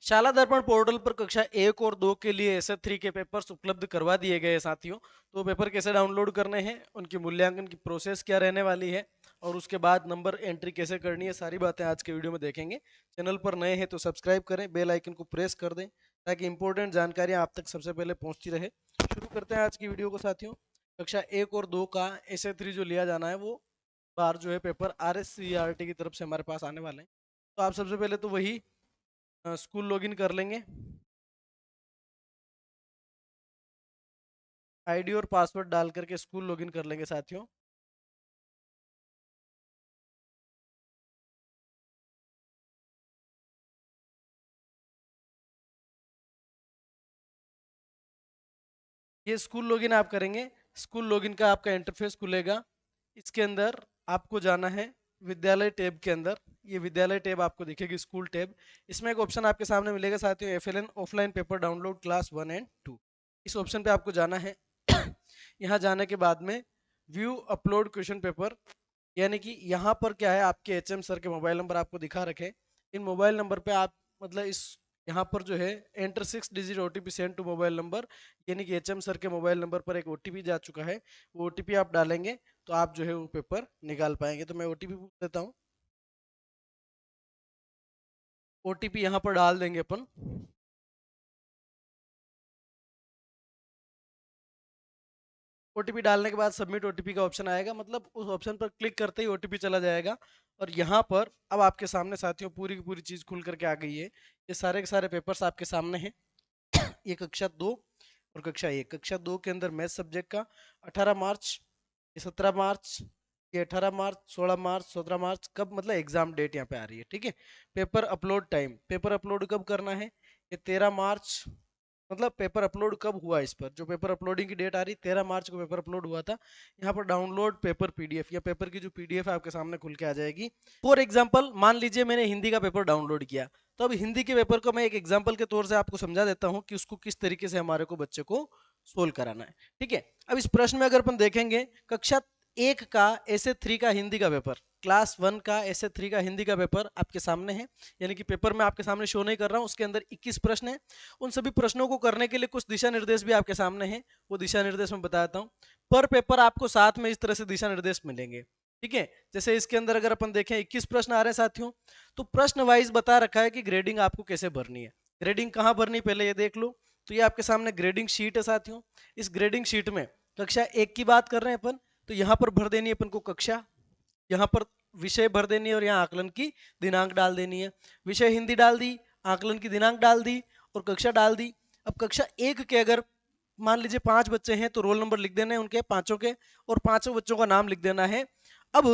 शाला दर्पण पोर्टल पर कक्षा 1 और 2 के लिए एसए 3 के पेपर्स उपलब्ध करवा दिए गए हैं साथियों। तो पेपर कैसे डाउनलोड करने हैं, उनकी मूल्यांकन की प्रोसेस क्या रहने वाली है और उसके बाद नंबर एंट्री कैसे करनी है, सारी बातें आज के वीडियो में देखेंगे। चैनल पर नए हैं तो सब्सक्राइब करें, बेल आइकन को प्रेस कर दें ताकि इंपॉर्टेंट जानकारियां आप तक सबसे पहले पहुंचती रहे। शुरू करते हैं आज की वीडियो को साथियों। कक्षा 1 और 2 का एसए 3 जो लिया जाना है वो बार जो है पेपर RSCERT की तरफ से हमारे पास आने वाले हैं। तो आप सबसे पहले तो वही स्कूल लॉगिन कर लेंगे, आईडी और पासवर्ड डाल करके स्कूल लॉगिन कर लेंगे साथियों। ये स्कूल लॉगिन आप करेंगे, स्कूल लॉगिन का आपका इंटरफेस खुलेगा। इसके अंदर आपको जाना है विद्यालय टैब के अंदर। ये विद्यालय टैब आपको दिखेगी, स्कूल टैब। इसमें एक ऑप्शन आपके सामने मिलेगा साथियों, FLN offline paper download class 1 and 2। इस ऑप्शन पे आपको जाना है। यहाँ जाने के बाद में व्यू अपलोड क्वेश्चन पेपर, यानी कि यहाँ पर क्या है, आपके HM सर के मोबाइल नंबर आपको दिखा रखे। इन मोबाइल नंबर पे आप मतलब इस यहाँ पर जो है enter 6 digit OTP send to mobile number, यानी कि HM सर के मोबाइल नंबर पर एक OTP जा चुका है। वो OTP आप डालेंगे तो आप जो है वो पेपर निकाल पाएंगे। तो मैं OTP पूछ देता हूँ। OTP यहाँ पर डाल देंगे अपन। OTP डालने के बाद सबमिट OTP का ऑप्शन आएगा, मतलब उस ऑप्शन पर क्लिक करते ही OTP चला जाएगा। और यहाँ पर अब आपके सामने साथियों पूरी की पूरी चीज खुल करके आ गई है। ये सारे के सारे पेपर्स आपके सामने हैं। ये कक्षा 2 और कक्षा 1। कक्षा 2 के अंदर मैथ सब्जेक्ट का 18 मार्च, ये 17 मार्च, ये 18 मार्च, 16 मार्च, 17 मार्च, कब मतलब एग्जाम डेट यहाँ पे आ रही है। ठीक है। Paper upload time, paper upload कब करना है, ये 13 मार्च, मतलब पेपर अपलोड कब हुआ, इस पर जो पेपर अपलोडिंग की डेट आ रही 13 मार्च को पेपर अपलोड हुआ था। यहाँ पर डाउनलोड पेपर PDF, या पेपर की जो PDF है आपके सामने खुल के आ जाएगी। फॉर एग्जाम्पल मान लीजिए मैंने हिंदी का पेपर डाउनलोड किया, तो अब हिंदी के पेपर को मैं एक एग्जाम्पल के तौर से आपको समझा देता हूँ कि उसको किस तरीके से हमारे को बच्चे को सोल्व कराना है। ठीक है। अब इस प्रश्न में अगर अपन देखेंगे, कक्षा 1 का एसए 3 का हिंदी का पेपर, क्लास 1 का एसए 3 का हिंदी का पेपर आपके सामने है। यानी कि पेपर में आपके सामने शो नहीं कर रहा हूं, उसके अंदर 21 प्रश्न है। उन सभी प्रश्नों को करने के लिए कुछ दिशा निर्देश भी आपके सामने हैं, वो दिशा निर्देश मैं बताता हूँ। पर पेपर आपको साथ में इस तरह से दिशा निर्देश मिलेंगे। ठीक है। जैसे इसके अंदर अगर अपन देखें 21 प्रश्न आ रहे हैं साथियों, तो प्रश्न वाइज बता रखा है कि ग्रेडिंग आपको कैसे भरनी है। ग्रेडिंग कहाँ भरनी पहले ये देख लो। तो ये आपके सामने ग्रेडिंग शीट है साथियों। इस ग्रेडिंग शीट में कक्षा 1 की बात कर रहे हैं अपन, तो यहाँ पर भर देनी है अपन को कक्षा, यहाँ पर विषय भर देनी है और यहाँ आकलन की दिनांक डाल देनी है। विषय हिंदी डाल दी, आकलन की दिनांक डाल दी और कक्षा डाल दी। अब कक्षा 1 के अगर मान लीजिए 5 बच्चे हैं तो रोल नंबर लिख देने हैं उनके पांचों के, और पांचों बच्चों का नाम लिख देना है। अब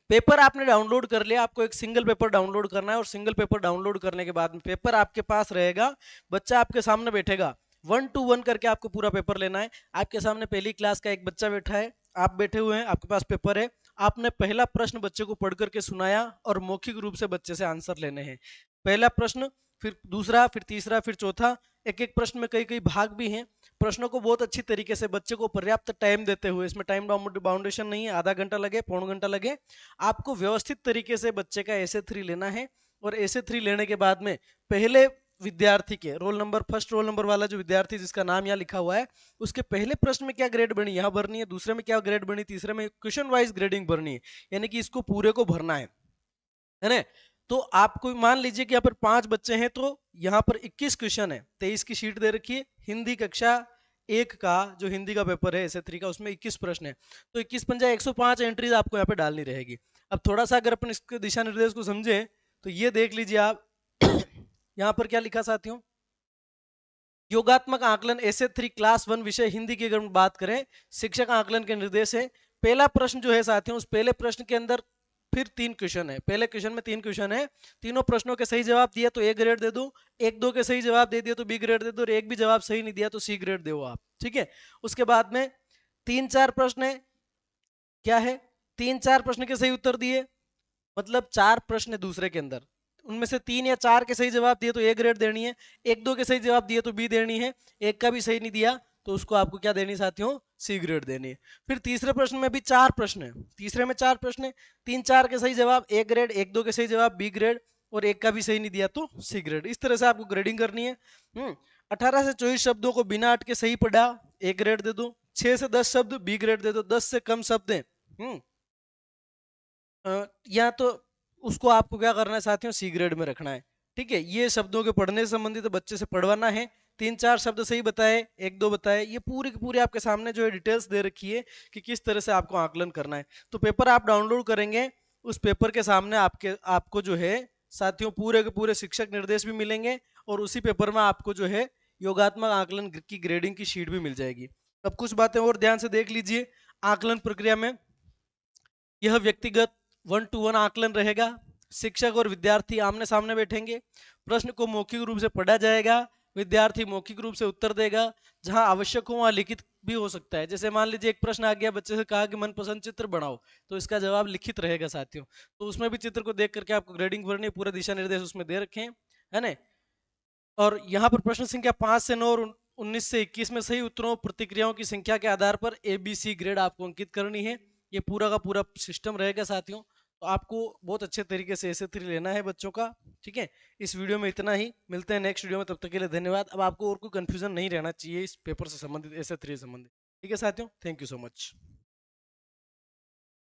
पेपर आपने डाउनलोड कर लिया, आपको एक सिंगल पेपर डाउनलोड करना है, और सिंगल पेपर डाउनलोड करने के बाद में पेपर आपके पास रहेगा, बच्चा आपके सामने बैठेगा, 1 to 1 करके आपको पूरा पेपर लेना है। आपके सामने पहली क्लास का एक बच्चा बैठा है, आप बैठे हुए हैं, आपके पास पेपर है। आपने पहला प्रश्न बच्चे को पढ़ करके सुनाया और मौखिक रूप से बच्चे से आंसर लेने हैं। पहला प्रश्न, फिर दूसरा, फिर तीसरा, फिर चौथा। एक एक प्रश्न में कई कई भाग भी हैं। प्रश्नों को बहुत अच्छी तरीके से बच्चे को पर्याप्त टाइम देते हुए, इसमें टाइम बाउंडेशन नहीं है, आधा घंटा लगे, पौन घंटा लगे, आपको व्यवस्थित तरीके से बच्चे का एसए 3 लेना है। और एसए 3 लेने के बाद में पहले विद्यार्थी के roll number, first roll number वाला जो विद्यार्थी जिसका नाम यहाँ लिखा हुआ है, उसके पहले प्रश्न में क्या ग्रेड बनी यहाँ भरनी है, दूसरे में क्या ग्रेड बनी, तीसरे में क्वेश्चन वाइज ग्रेडिंग भरनी है। यानी कि इसको पूरे को भरना है ना। तो आपको मान लीजिए कि यहाँ पर 5 बच्चे हैं, तो यहाँ पर 21 क्वेश्चन है, 23 की शीट दे रखी है। हिंदी कक्षा 1 का जो हिंदी का पेपर है एसए 3 का, उसमें 21 प्रश्न है, तो 21 पंजा 105 एंट्रीज आपको यहाँ पे डालनी रहेगी। अब थोड़ा सा अगर अपन इसके दिशा निर्देश को समझे तो ये देख लीजिए आप। यहाँ पर क्या लिखा साथियों, योगात्मक आकलन एसए 3 क्लास 1 विषय हिंदी की अगर हम बात करें, शिक्षक आकलन के निर्देश है। पहला प्रश्न जो है साथियों, उस पहले प्रश्न के अंदर फिर 3 क्वेश्चन है, पहले क्वेश्चन में 3 क्वेश्चन है। तीनों प्रश्नों के सही जवाब दिया तो A ग्रेड दे दो, एक दो के सही जवाब दे दिया तो B ग्रेड दे दो, और एक भी जवाब सही नहीं दिया तो C ग्रेड दो आप। ठीक है। उसके बाद में 3-4 प्रश्न है, क्या है, 3-4 प्रश्न के सही उत्तर दिए, मतलब 4 प्रश्न दूसरे के अंदर, उनमें से 3 या 4 के सही जवाब दिए तो A ग्रेड देनी है, एक दो के सही जवाब दिए तो B देनी है, एक का भी सही नहीं दिया तो उसको आपको क्या देनी साथियों, C ग्रेड देनी है। फिर तीसरे प्रश्न में भी 4 प्रश्न है, तीसरे में 4 प्रश्न है, 3-4 के सही जवाब A ग्रेड, एक दो के सही जवाब B ग्रेड, और एक का भी सही नहीं दिया तो सी ग्रेड। इस तरह से आपको ग्रेडिंग करनी है। 18 से 24 शब्दों को बिना अटके सही पढ़ा, ए ग्रेड दे दो। 6 से 10 शब्द बी ग्रेड दे दो। 10 से कम शब्द हैं या तो उसको आपको क्या करना है साथियों, सी ग्रेड में रखना है। ठीक है, ये शब्दों के पढ़ने से संबंधित तो बच्चे से पढ़वाना है। 3-4 शब्द सही बताए, 1-2 बताए, ये पूरी की पूरी आपके सामने जो है डिटेल्स दे रखी है कि किस तरह से आपको आकलन करना है। तो पेपर आप डाउनलोड करेंगे, उस पेपर के सामने आपको जो है साथियों पूरे के पूरे शिक्षक निर्देश भी मिलेंगे, और उसी पेपर में आपको जो है योगात्मक आकलन की ग्रेडिंग की शीट भी मिल जाएगी। अब कुछ बातें और ध्यान से देख लीजिए। आकलन प्रक्रिया में यह व्यक्तिगत 1-to-1 आकलन रहेगा। शिक्षक और विद्यार्थी आमने सामने बैठेंगे। प्रश्न को मौखिक रूप से पढ़ा जाएगा, विद्यार्थी मौखिक रूप से उत्तर देगा। जहां आवश्यक हो वहां लिखित भी हो सकता है। जैसे मान लीजिए एक प्रश्न आ गया, बच्चे से कहा कि मनपसंद चित्र बनाओ, तो इसका जवाब लिखित रहेगा साथियों। तो उसमें भी चित्र को देख करके आपको ग्रेडिंग भरनी है, पूरे दिशा निर्देश उसमें दे रखे हैं, है ना। और यहाँ पर प्रश्न संख्या 5 से 9 और 19 से 21 में सही उत्तरों प्रतिक्रियाओं की संख्या के आधार पर ABC ग्रेड आपको अंकित करनी है। ये पूरा का पूरा सिस्टम रहेगा साथियों। तो आपको बहुत अच्छे तरीके से ऐसे 3 लेना है बच्चों का। ठीक है, इस वीडियो में इतना ही, मिलते हैं नेक्स्ट वीडियो में, तब तक के लिए धन्यवाद। अब आपको और कोई कंफ्यूजन नहीं रहना चाहिए इस पेपर से संबंधित, ऐसे 3 से संबंधित। ठीक है साथियों, थैंक यू सो मच।